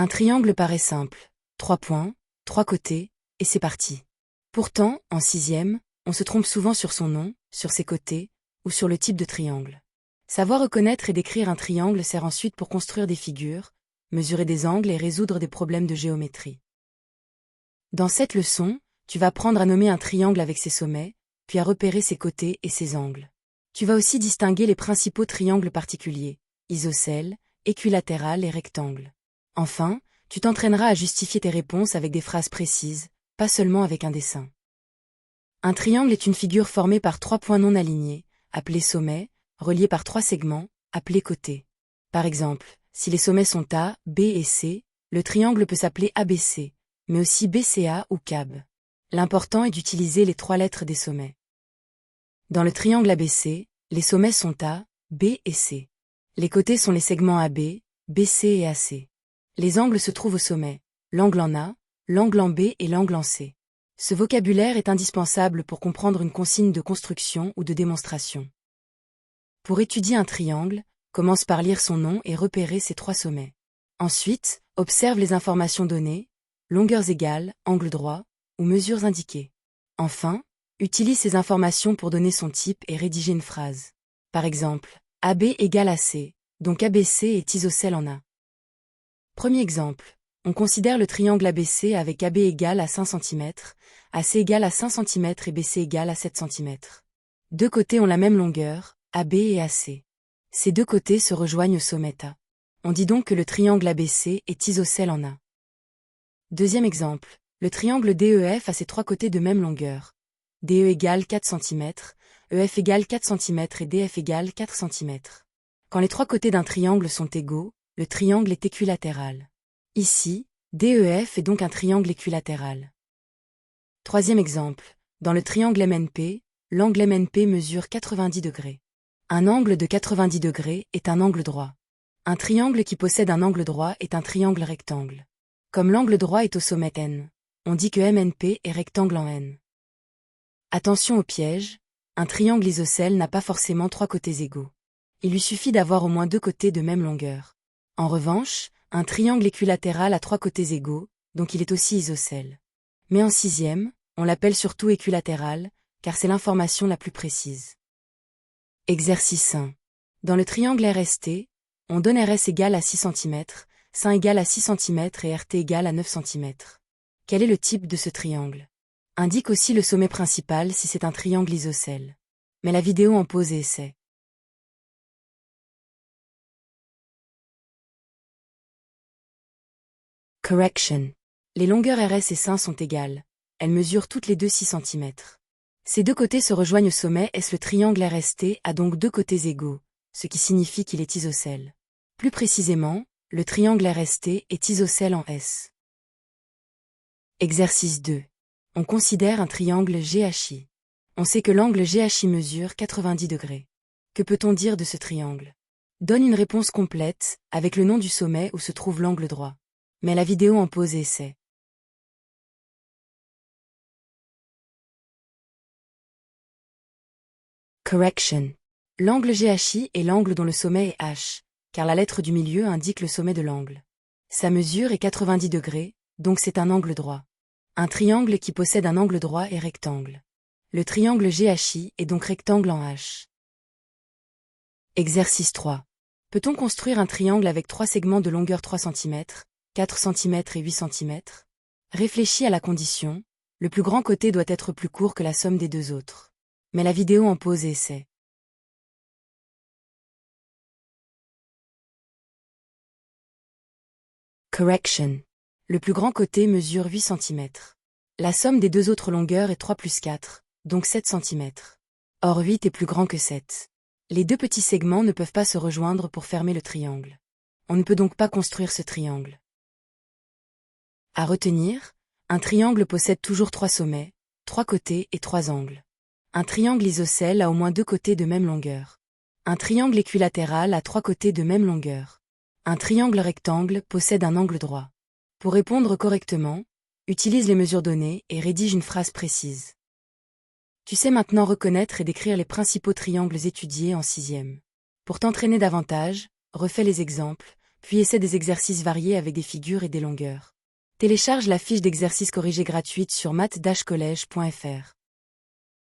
Un triangle paraît simple. 3 points, 3 côtés, et c'est parti. Pourtant, en sixième, on se trompe souvent sur son nom, sur ses côtés, ou sur le type de triangle. Savoir reconnaître et décrire un triangle sert ensuite pour construire des figures, mesurer des angles et résoudre des problèmes de géométrie. Dans cette leçon, tu vas apprendre à nommer un triangle avec ses sommets, puis à repérer ses côtés et ses angles. Tu vas aussi distinguer les principaux triangles particuliers, isocèles, équilatéral et rectangle. Enfin, tu t'entraîneras à justifier tes réponses avec des phrases précises, pas seulement avec un dessin. Un triangle est une figure formée par 3 points non alignés, appelés sommets, reliés par 3 segments, appelés côtés. Par exemple, si les sommets sont A, B et C, le triangle peut s'appeler ABC, mais aussi BCA ou CAB. L'important est d'utiliser les 3 lettres des sommets. Dans le triangle ABC, les sommets sont A, B et C. Les côtés sont les segments AB, BC et AC. Les angles se trouvent au sommet, l'angle en A, l'angle en B et l'angle en C. Ce vocabulaire est indispensable pour comprendre une consigne de construction ou de démonstration. Pour étudier un triangle, commence par lire son nom et repérer ses 3 sommets. Ensuite, observe les informations données, longueurs égales, angles droits, ou mesures indiquées. Enfin, utilise ces informations pour donner son type et rédiger une phrase. Par exemple, AB égale AC, donc ABC est isocèle en A. Premier exemple, on considère le triangle ABC avec AB égale à 5 cm, AC égale à 5 cm et BC égale à 7 cm. Deux côtés ont la même longueur, AB et AC. Ces deux côtés se rejoignent au sommet A. On dit donc que le triangle ABC est isocèle en A. Deuxième exemple, le triangle DEF a ses 3 côtés de même longueur. DE égale 4 cm, EF égale 4 cm et DF égale 4 cm. Quand les 3 côtés d'un triangle sont égaux, le triangle est équilatéral. Ici, DEF est donc un triangle équilatéral. Troisième exemple, dans le triangle MNP, l'angle MNP mesure 90 degrés. Un angle de 90 degrés est un angle droit. Un triangle qui possède un angle droit est un triangle rectangle. Comme l'angle droit est au sommet N, on dit que MNP est rectangle en N. Attention au piège, un triangle isocèle n'a pas forcément 3 côtés égaux. Il lui suffit d'avoir au moins 2 côtés de même longueur. En revanche, un triangle équilatéral a 3 côtés égaux, donc il est aussi isocèle. Mais en sixième, on l'appelle surtout équilatéral, car c'est l'information la plus précise. Exercice 1. Dans le triangle RST, on donne RS égale à 6 cm, SIN égale à 6 cm et RT égale à 9 cm. Quel est le type de ce triangle? Indique aussi le sommet principal si c'est un triangle isocèle. Mets la vidéo en pause et essaie. Correction. Les longueurs RS et SIN sont égales. Elles mesurent toutes les deux 6 cm. Ces deux côtés se rejoignent au sommet S. Le triangle RST a donc 2 côtés égaux, ce qui signifie qu'il est isocèle. Plus précisément, le triangle RST est isocèle en S. Exercice 2. On considère un triangle GHI. On sait que l'angle GHI mesure 90 degrés. Que peut-on dire de ce triangle? Donne une réponse complète, avec le nom du sommet où se trouve l'angle droit. Mets la vidéo en pause et essaie. Correction. L'angle GHI est l'angle dont le sommet est H, car la lettre du milieu indique le sommet de l'angle. Sa mesure est 90 degrés, donc c'est un angle droit. Un triangle qui possède un angle droit est rectangle. Le triangle GHI est donc rectangle en H. Exercice 3. Peut-on construire un triangle avec 3 segments de longueur 3 cm, 4 cm et 8 cm? Réfléchis à la condition, le plus grand côté doit être plus court que la somme des deux autres. Mets la vidéo en pause et essaie. Correction. Le plus grand côté mesure 8 cm. La somme des deux autres longueurs est 3 plus 4, donc 7 cm. Or 8 est plus grand que 7. Les deux petits segments ne peuvent pas se rejoindre pour fermer le triangle. On ne peut donc pas construire ce triangle. À retenir, un triangle possède toujours 3 sommets, 3 côtés et 3 angles. Un triangle isocèle a au moins 2 côtés de même longueur. Un triangle équilatéral a 3 côtés de même longueur. Un triangle rectangle possède un angle droit. Pour répondre correctement, utilise les mesures données et rédige une phrase précise. Tu sais maintenant reconnaître et décrire les principaux triangles étudiés en sixième. Pour t'entraîner davantage, refais les exemples, puis essaie des exercices variés avec des figures et des longueurs. Télécharge la fiche d'exercice corrigée gratuite sur math-collège.fr.